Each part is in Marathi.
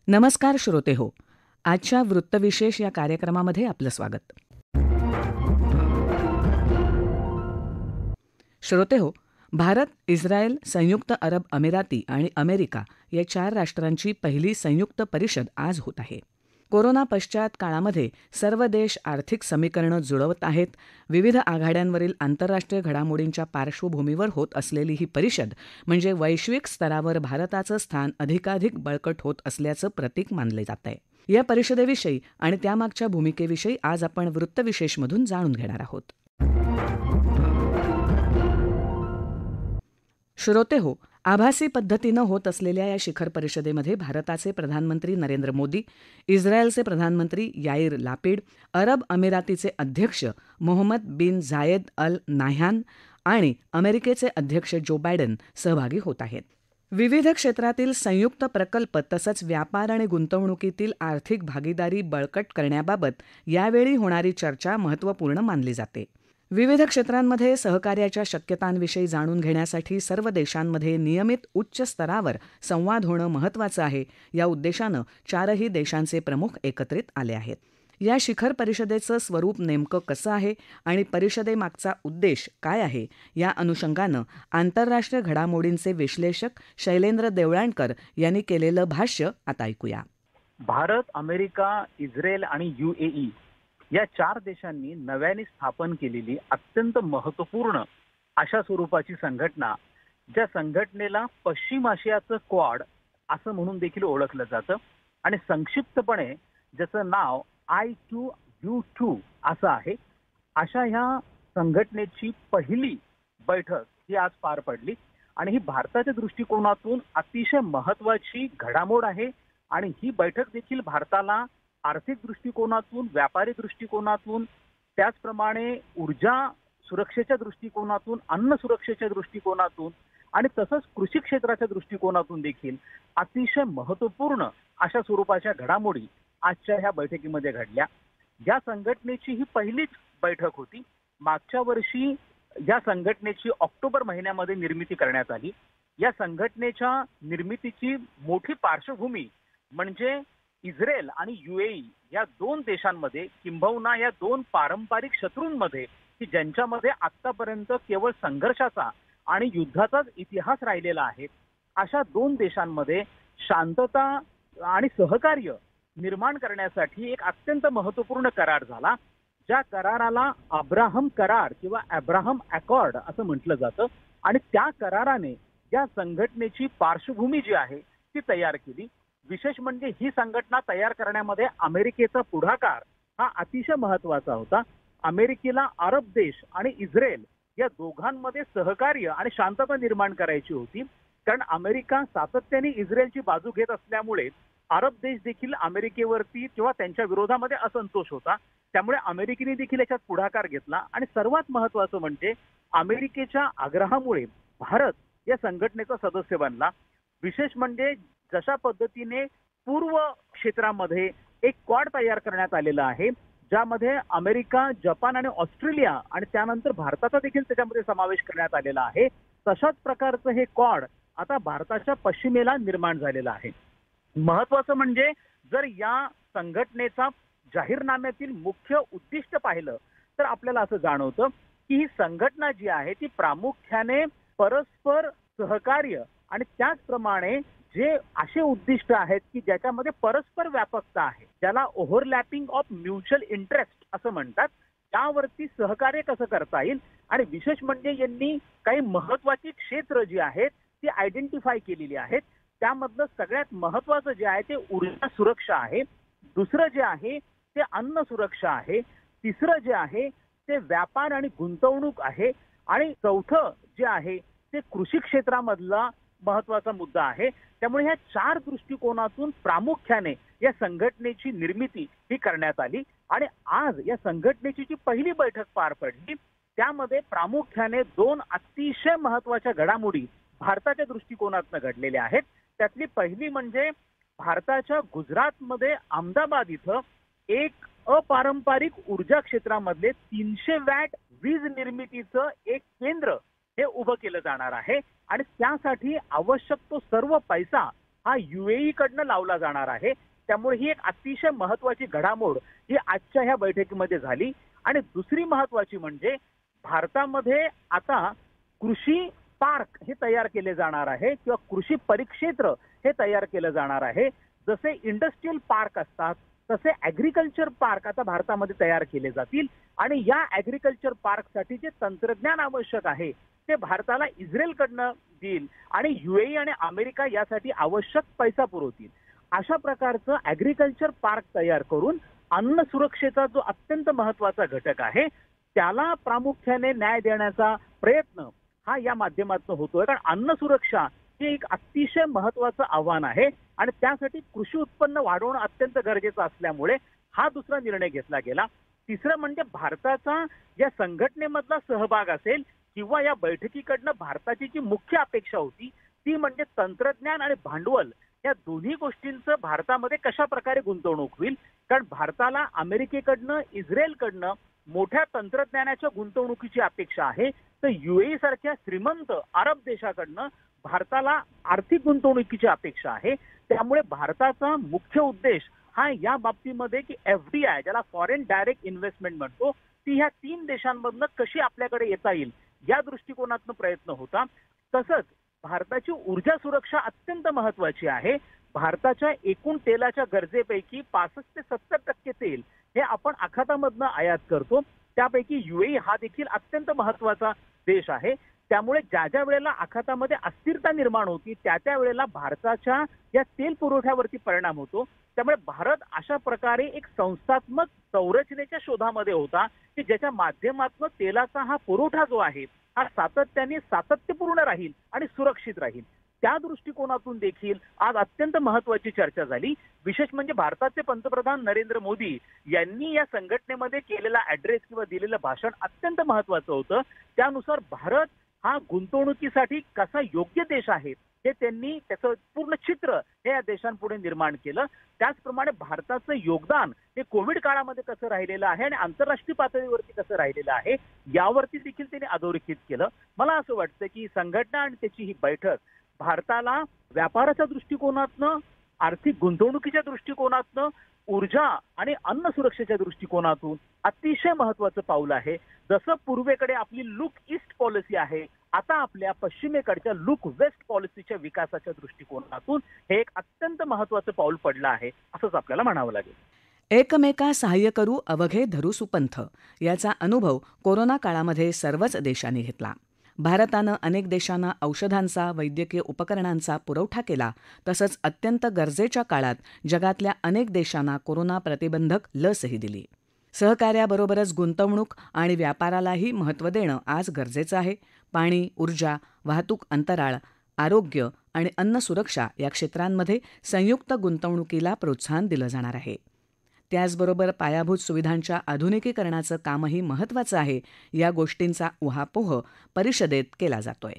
नमस्कार श्रोतेहो, आजच्या वृत्तविशेष या कार्यक्रमामध्ये आपलं स्वागत. श्रोतेहो, भारत, इस्रायल, संयुक्त अरब अमिराती आणि अमेरिका या 4 राष्ट्रांची पहिली संयुक्त परिषद आज होत आहे. कोरोना पश्चात काळामध्ये सर्व देश आर्थिक समीकरणं जुळवत आहेत. विविध आघाड्यांवरील आंतरराष्ट्रीय घडामोडींच्या पार्श्वभूमीवर होत असलेली ही परिषद म्हणजे वैश्विक स्तरावर भारताचं स्थान अधिकाधिक बळकट होत असल्याचं प्रतीक मानले जात आहे. या परिषदेविषयी आणि त्यामागच्या भूमिकेविषयी आज आपण वृत्तविशेषमधून जाणून घेणार आहोत. श्रोतेहो, आभासी पद्धतीनं होत असलेल्या या शिखर परिषदेमध्ये भारताचे प्रधानमंत्री नरेंद्र मोदी, इस्रायलचे प्रधानमंत्री याईर लापिड, अरब अमिरातीचे अध्यक्ष मोहम्मद बिन झायेद अल नाह्यान आणि अमेरिकेचे अध्यक्ष जो बायडन सहभागी होत आहेत. विविध क्षेत्रातील संयुक्त प्रकल्प तसंच व्यापार आणि गुंतवणुकीतील आर्थिक भागीदारी बळकट करण्याबाबत यावेळी होणारी चर्चा महत्त्वपूर्ण मानली जाते. विविध क्षेत्रांमध्ये सहकार्याच्या शक्यतांविषयी जाणून घेण्यासाठी सर्व देशांमध्ये नियमित उच्च स्तरावर संवाद होणं महत्त्वाचं आहे. या उद्देशानं 4ही देशांचे प्रमुख एकत्रित आले आहेत. या शिखर परिषदेचं स्वरूप नेमकं कसं आहे आणि परिषदेमागचा उद्देश काय आहे, या अनुषंगानं आंतरराष्ट्रीय घडामोडींचे विश्लेषक शैलेंद्र देवळाणकर यांनी केलेलं भाष्य आता ऐकूया. भारत, अमेरिका, इस्रायल आणि UAE या 4 देशांनी नव्याने स्थापन केलेली अत्यंत महत्त्वपूर्ण अशा स्वरूपाची संघटना, ज्या संघटनेला पश्चिम आशियाचं क्वाड असं म्हणून देखील ओळखलं जातं आणि संक्षिप्तपणे ज्याचं नाव I2U2 असं आहे. अशा ह्या संघटनेची पहिली बैठक ही आज पार पडली आणि ही भारताच्या दृष्टिकोनातून अतिशय महत्त्वाची घडामोड आहे. आणि ही बैठक देखील भारताला आर्थिक दृष्टिकोनातून, व्यापारी दृष्टिकोनातून, त्याचप्रमाणे ऊर्जा सुरक्षेच्या दृष्टिकोनातून, अन्न सुरक्षेच्या दृष्टिकोनातून आणि तसंच कृषी क्षेत्राच्या दृष्टिकोनातून देखील अतिशय महत्त्वपूर्ण अशा स्वरूपाच्या घडामोडी आजच्या ह्या बैठकीमध्ये घडल्या. या संघटनेची ही पहिलीच बैठक होती. मागच्या वर्षी या संघटनेची ऑक्टोबर महिन्यामध्ये निर्मिती करण्यात आली. या संघटनेच्या निर्मितीची मोठी पार्श्वभूमी म्हणजे इस्रायल आणि UAE या 2 देशांमध्ये, किंबहुना या 2 पारंपरिक शत्रूंमध्ये की ज्यांच्यामध्ये आतापर्यंत केवळ संघर्षाचा आणि युद्धाचाच इतिहास राहिलेला आहे, अशा 2 देशांमध्ये शांतता आणि सहकार्य निर्माण करण्यासाठी एक अत्यंत महत्त्वपूर्ण करार झाला. ज्या कराराला अब्राहम करार किंवा अब्राहम अकॉर्ड असं म्हटलं जातं. आणि त्या कराराने या संघटनेची पार्श्वभूमी जी आहे ती तयार केली. विशेष म्हणजे ही संघटना तयार करण्यामध्ये अमेरिकेचा पुढाकार हा अतिशय महत्त्वाचा होता. अमेरिकेला अरब देश आणि इस्रायल या दोघांमध्ये सहकार्य आणि शांतता निर्माण करायची होती. कारण अमेरिका सातत्याने इस्रायलची बाजू घेत असल्यामुळे अरब देश देखील अमेरिकेवरती किंवा त्यांच्या विरोधामध्ये असंतोष होता. त्यामुळे अमेरिकेने देखील याच्यात पुढाकार घेतला आणि सर्वात महत्त्वाचं म्हणजे अमेरिकेच्या आग्रहामुळे भारत या संघटनेचा सदस्य बनला. विशेष म्हणजे जशा पद्धतीने पूर्व क्षेत्रामध्ये एक क्वाड तयार करण्यात आलेला आहे, ज्यामध्ये अमेरिका, जपान आणि ऑस्ट्रेलिया आणि त्यानंतर भारताचा देखील त्याच्यामध्ये समावेश करण्यात आलेला आहे, तशाच प्रकारचं हे क्वाड आता भारताच्या पश्चिमेला निर्माण झालेलं आहे. महत्वाचं म्हणजे जर या संघटनेचा जाहीरनाम्यातील मुख्य उद्दिष्ट पाहिलं तर आपल्याला असं जाणवतं की ही संघटना जी आहे ती प्रामुख्याने परस्पर सहकार्य आणि त्याचप्रमाणे जे असे उद्दिष्ट आहेत की ज्याच्यामध्ये परस्पर व्यापकता आहे, ज्याला ओव्हरलॅपिंग ऑफ म्युच्युअल इंटरेस्ट असं म्हणतात, त्यावरती सहकार्य कसं करता येईल. आणि विशेष म्हणजे यांनी काही महत्वाची क्षेत्र जी आहेत ती आयडेंटिफाय केलेली आहेत. त्यामधलं सगळ्यात महत्वाचं जे आहे ते ऊर्जा सुरक्षा आहे. दुसरं जे आहे ते अन्न सुरक्षा आहे. तिसरं जे आहे ते व्यापार आणि गुंतवणूक आहे. आणि चौथं जे आहे ते कृषी क्षेत्रामधला महत्वाचा मुद्दा आहे. त्यामुळे ह्या 4 दृष्टिकोनातून प्रामुख्याने या संघटनेची निर्मिती ही करण्यात आली. आणि आज या संघटनेची जी पहिली बैठक पार पडली त्यामध्ये प्रामुख्याने 2 अतिशय महत्वाच्या घडामोडी भारताच्या दृष्टिकोनातून घडलेल्या आहेत. त्यातली पहिली म्हणजे भारताच्या गुजरातमध्ये अहमदाबाद इथं एक अपारंपरिक ऊर्जा क्षेत्रामधले 300 वॅट वीज निर्मितीचं एक केंद्र हे उभं केलं जाणार आहे. आणि त्यासाठी आवश्यक तो सर्व पैसा हा UAE कडनं लावला जाणार आहे. त्यामुळे ही एक अतिशय महत्वाची घडामोड ही आजच्या ह्या बैठकीमध्ये झाली. आणि दुसरी महत्वाची म्हणजे भारतामध्ये आता कृषी पार्क हे तयार केले जाणार आहे किंवा कृषी परिक्षेत्र हे तयार केलं जाणार आहे. जसे इंडस्ट्रियल पार्क असतात तसे ऍग्रिकल्चर पार्क आता भारतामध्ये तयार केले जातील. आणि या ऍग्रिकल्चर पार्कसाठी जे तंत्रज्ञान आवश्यक आहे ते भारताला इस्रायलकडनं देईल आणि UAE आणि अमेरिका यासाठी आवश्यक पैसा पुरवतील. अशा प्रकारचं ऍग्रिकल्चर पार्क तयार करून अन्न सुरक्षेचा जो अत्यंत महत्वाचा घटक आहे त्याला प्रामुख्याने न्याय देण्याचा प्रयत्न हा या माध्यमातून होतोय. कारण अन्न सुरक्षा हे एक अतिशय महत्वाचं आव्हान आहे आणि त्यासाठी कृषी उत्पन्न वाढवणं अत्यंत गरजेचं असल्यामुळे हा दुसरा निर्णय घेतला गेला. तिसरं म्हणजे भारताचा या संघटनेमधला सहभाग असेल किंवा या बैठकीकडनं भारताची जी मुख्य अपेक्षा होती ती म्हणजे तंत्रज्ञान आणि भांडवल या दोन्ही गोष्टींचं भारतामध्ये कशा प्रकारे गुंतवणूक होईल. कारण भारताला अमेरिकेकडनं इस्रायलकडनं मोठ्या तंत्रज्ञानाच्या गुंतवणुकीची अपेक्षा आहे. तर UAE सारख्या श्रीमंत अरब देशाकडनं भारताला आर्थिक गुंतवणुकीची अपेक्षा आहे. त्यामुळे भारताचा मुख्य उद्देश हा या बाबतीमध्ये की FDI ज्याला फॉरेन डायरेक्ट इन्व्हेस्टमेंट म्हणतो ती ह्या 3 देशांमधनं कशी आपल्याकडे येता येईल या दृष्टिकोनातून प्रयत्न होता. तसंच भारताची ऊर्जा सुरक्षा अत्यंत महत्वाची आहे. भारताच्या एकूण तेलाच्या गरजेपैकी 65 ते 70% तेल हे आपण आखातामधनं आयात करतो. त्यापैकी UAE हा देखील अत्यंत महत्वाचा देश आहे. त्यामुळे ज्या ज्या वेळेला आखातामध्ये अस्थिरता निर्माण होती त्या वेळेला भारताच्या या तेल पुरवठ्यावरती परिणाम होतो. त्यामुळे भारत अशा प्रकारे एक संस्थात्मक संरचनेच्या शोधामध्ये होता की ज्याच्या माध्यमातून तेलाचा हा पुरवठा जो आहे हा सातत्याने सातत्यपूर्ण राहील आणि सुरक्षित राहील. त्या दृष्टिकोनातून देखील आज अत्यंत महत्वाची चर्चा झाली. विशेष म्हणजे भारताचे पंतप्रधान नरेंद्र मोदी यांनी या संघटनेमध्ये केलेला ऍड्रेस किंवा दिलेलं भाषण अत्यंत महत्वाचं होतं. त्यानुसार भारत हा गुंतवणुकीसाठी कसा योग्य देश आहे हे त्यांनी त्याचं पूर्ण चित्र हे या देशांपुढे निर्माण केलं. त्याचप्रमाणे भारताचं योगदान हे कोविड काळामध्ये कसं राहिलेलं आहे आणि आंतरराष्ट्रीय पातळीवरती कसं राहिलेलं आहे यावरती देखील त्यांनी अधोरेखित केलं. मला असं वाटतं की संघटना आणि त्याची ही बैठक भारताला व्यापाराच्या दृष्टिकोनातनं, आर्थिक गुंतवणुकीच्या दृष्टिकोनातनं, ऊर्जा आणि अन्न सुरक्षेच्या दृष्टिकोनातून अतिशय महत्वाचं पाऊल आहे. जसं पूर्वेकडे आपली लुक ईस्ट पॉलिसी आहे आता आपल्या पश्चिमेकडच्या लुक वेस्ट पॉलिसीच्या विकासाच्या दृष्टिकोनातून हे एक अत्यंत महत्वाचं पाऊल पडलं आहे असंच आपल्याला म्हणावं लागेल. एकमेका सहाय्य करू अवघे धरू सुपंथ याचा अनुभव कोरोना काळामध्ये सर्वच देशांनी घेतला. भारतानं अनेक देशांना औषधांचा, वैद्यकीय उपकरणांचा पुरवठा केला. तसंच अत्यंत गरजेच्या काळात जगातल्या अनेक देशांना कोरोना प्रतिबंधक लसही दिली. सहकार्याबरोबरच गुंतवणूक आणि व्यापारालाही महत्त्व देणं आज गरजेचं आहे. पाणी, ऊर्जा, वाहतूक अंतराळ, आरोग्य आणि अन्न सुरक्षा या क्षेत्रांमध्ये संयुक्त गुंतवणुकीला प्रोत्साहन दिलं जाणार आहे. त्याचबरोबर पायाभूत सुविधांच्या आधुनिकीकरणाचं कामही महत्त्वाचं आहे. या गोष्टींचा उहापोह परिषदेत केला जातोय.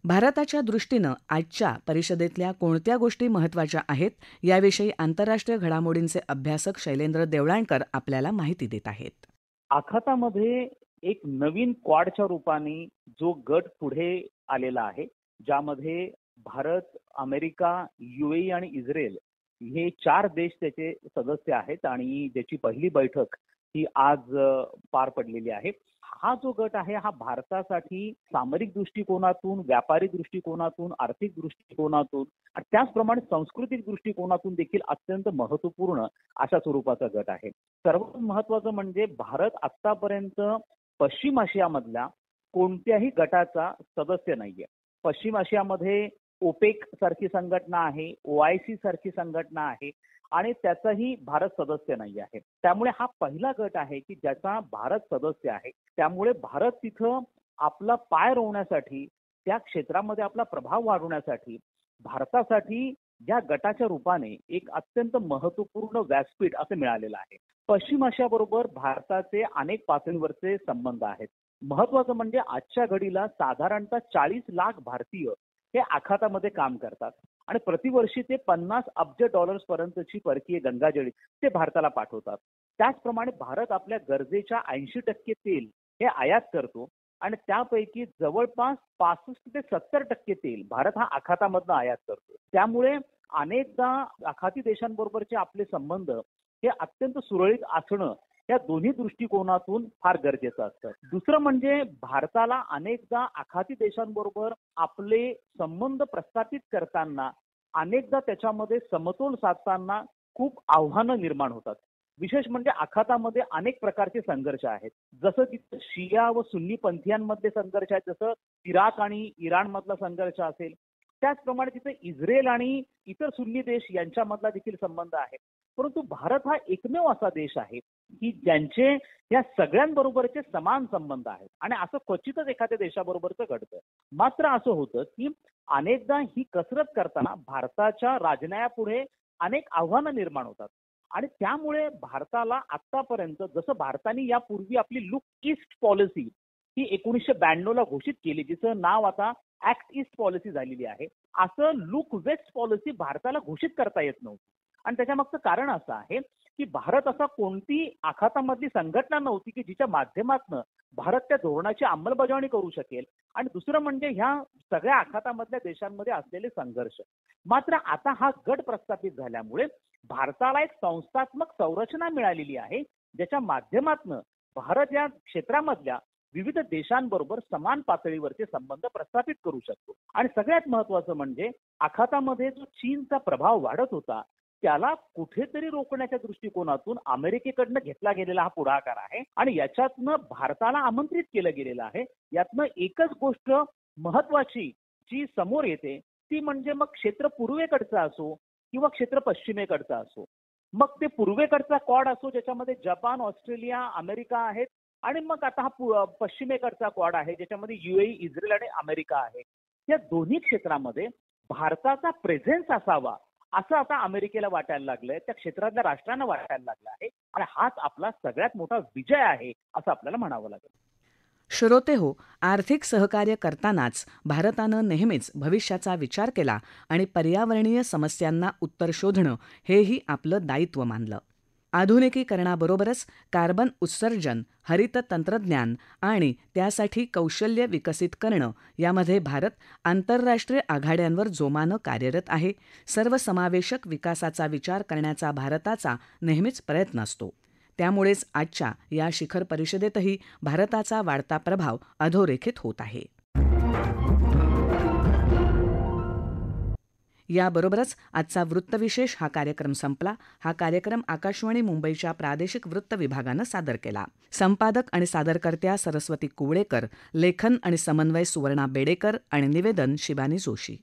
भारताच्या दृष्टीनं आजच्या परिषदेतल्या कोणत्या गोष्टी महत्त्वाच्या आहेत याविषयी आंतरराष्ट्रीय घडामोडींचे अभ्यासक शैलेंद्र देवळाणकर आपल्याला माहिती देत आहेत. आखातामध्ये एक नवीन क्वाडच्या रूपाने जो गट पुढे आलेला आहे ज्यामध्ये भारत, अमेरिका, UAE आणि इस्रायल हे 4 देश त्याचे सदस्य आहेत आणि ज्याची पहिली बैठक ही आज पार पडलेली आहे. हा जो गट आहे हा भारतासाठी सामरिक दृष्टिकोनातून, व्यापारी दृष्टिकोनातून, आर्थिक दृष्टिकोनातून आणि त्याचप्रमाणे सांस्कृतिक दृष्टिकोनातून देखील अत्यंत महत्वपूर्ण अशा स्वरूपाचा गट आहे. सर्वात महत्वाचं म्हणजे भारत आतापर्यंत पश्चिम आशियामधल्या कोणत्याही गटाचा सदस्य नाहीये. पश्चिम आशियामध्ये ओपेक सारखी संघटना आहे, OIC सारखी संघटना आहे आणि त्याचाही भारत सदस्य नाही आहे. त्यामुळे हा पहिला गट आहे की ज्याचा भारत सदस्य आहे. त्यामुळे भारत तिथं आपला पाय रोवण्यासाठी, त्या क्षेत्रामध्ये आपला प्रभाव वाढवण्यासाठी भारतासाठी या गटाच्या रूपाने एक अत्यंत महत्वपूर्ण व्यासपीठ असं मिळालेलं आहे. पश्चिम आशियाबरोबर भारताचे अनेक पातळीवरचे संबंध आहेत. महत्वाचं म्हणजे आजच्या घडीला साधारणतः 40 लाख भारतीय हे आखातामध्ये काम करतात आणि प्रतिवर्षी ते $50 अब्ज पर्यंतची परकीय गंगाजळी ते भारताला पाठवतात. त्याचप्रमाणे भारत आपल्या गरजेच्या 80% तेल हे आयात करतो आणि त्यापैकी जवळपास 65 ते 70% तेल भारत हा आखातामधनं आयात करतो. त्यामुळे अनेकदा आखाती देशांबरोबरचे आपले संबंध हे अत्यंत सुरळीत असणं या दोन्ही दृष्टिकोनातून फार गरजेचं असतं. दुसरं म्हणजे भारताला अनेकदा आखाती देशांबरोबर आपले संबंध प्रस्थापित करताना अनेकदा त्याच्यामध्ये समतोल साधताना खूप आव्हानं निर्माण होतात. विशेष म्हणजे आखातामध्ये अनेक प्रकारचे संघर्ष आहेत. जसं की शिया व सुन्नी पंथीयांमध्ये संघर्ष आहेत, जसं इराक आणि इराण मधला संघर्ष असेल, त्याचप्रमाणे तिथे इस्रायल आणि इतर सुन्नी देश यांच्यामधला देखील संबंध आहे. परंतु भारत हा एकमेव असा देश आहे की ज्यांचे या सगळ्यांबरोबरचे समान संबंध आहेत आणि असं क्वचितच एखाद्या देशाबरोबरचं घडतं. मात्र असं होतं की अनेकदा ही कसरत करताना भारताच्या राजनयापुढे अनेक आव्हानं निर्माण होतात आणि त्यामुळे भारताला आतापर्यंत, जसं भारताने यापूर्वी आपली लुक ईस्ट पॉलिसी ही 1992 ला घोषित केली, जिचं नाव आता ऍक्ट ईस्ट पॉलिसी झालेली आहे, असं लुक वेस्ट पॉलिसी भारताला घोषित करता येत नव्हती. आणि त्याच्यामागचं कारण असं आहे की भारत असा कोणती आखातामधली संघटना नव्हती की जिच्या माध्यमातून भारत त्या धोरणाची अंमलबजावणी करू शकेल. आणि दुसरं म्हणजे ह्या सगळ्या आखातामधल्या देशांमध्ये असलेले संघर्ष. मात्र आता हा गट प्रस्थापित झाल्यामुळे भारताला एक संस्थात्मक संरचना मिळालेली आहे, ज्याच्या माध्यमातून भारत या क्षेत्रामधल्या विविध देशांबरोबर समान पातळीवरचे संबंध प्रस्थापित करू शकतो. आणि सगळ्यात महत्वाचं म्हणजे आखातामध्ये जो चीनचा प्रभाव वाढत होता त्याला कुठेतरी रोखण्याच्या दृष्टिकोनातून अमेरिकेकडनं घेतला गेलेला हा पुढाकार आहे आणि याच्यातनं भारताला आमंत्रित केलं गेलेलं आहे. यातनं एकच गोष्ट महत्वाची जी समोर येते ती म्हणजे मग क्षेत्र पूर्वेकडचा असो किंवा क्षेत्र पश्चिमेकडचा असो, मग ते पूर्वेकडचा क्वाड असो ज्याच्यामध्ये जपान, ऑस्ट्रेलिया, अमेरिका आहेत, आणि मग आता हा पश्चिमेकडचा क्वाड आहे ज्याच्यामध्ये युएई, इस्रायल आणि अमेरिका आहे. या दोन्ही क्षेत्रामध्ये भारताचा प्रेझेन्स असावा असं आता अमेरिकेला वाटायला लागलंय, त्या क्षेत्रातल्या राष्ट्रांना वाटायला लागलं आहे आणि हाच आपला सगळ्यात मोठा विजय आहे असं आपल्याला म्हणावं लागेल. श्रोते हो, आर्थिक सहकार्य करतानाच भारतानं नेहमीच भविष्याचा विचार केला आणि पर्यावरणीय समस्यांना उत्तर शोधणं हेही आपलं दायित्व मानलं. आधुनिकीकरणाबरोबरच कार्बन उत्सर्जन, हरित तंत्रज्ञान आणि त्यासाठी कौशल्य विकसित करणं यामध्ये भारत आंतरराष्ट्रीय आघाड्यांवर जोमानं कार्यरत आहे. सर्वसमावेशक विकासाचा विचार करण्याचा भारताचा नेहमीच प्रयत्न असतो. त्यामुळेच आजच्या या शिखर परिषदेतही भारताचा वाढता प्रभाव अधोरेखित होत आहे. याबरोबरच आजचा वृत्तविशेष हा कार्यक्रम संपला. हा कार्यक्रम आकाशवाणी मुंबईच्या प्रादेशिक वृत्त विभागानं सादर केला. संपादक आणि सादरकर्त्या सरस्वती कुवळेकर, लेखन आणि समन्वय सुवर्णा बेडेकर आणि निवेदन शिबानी जोशी.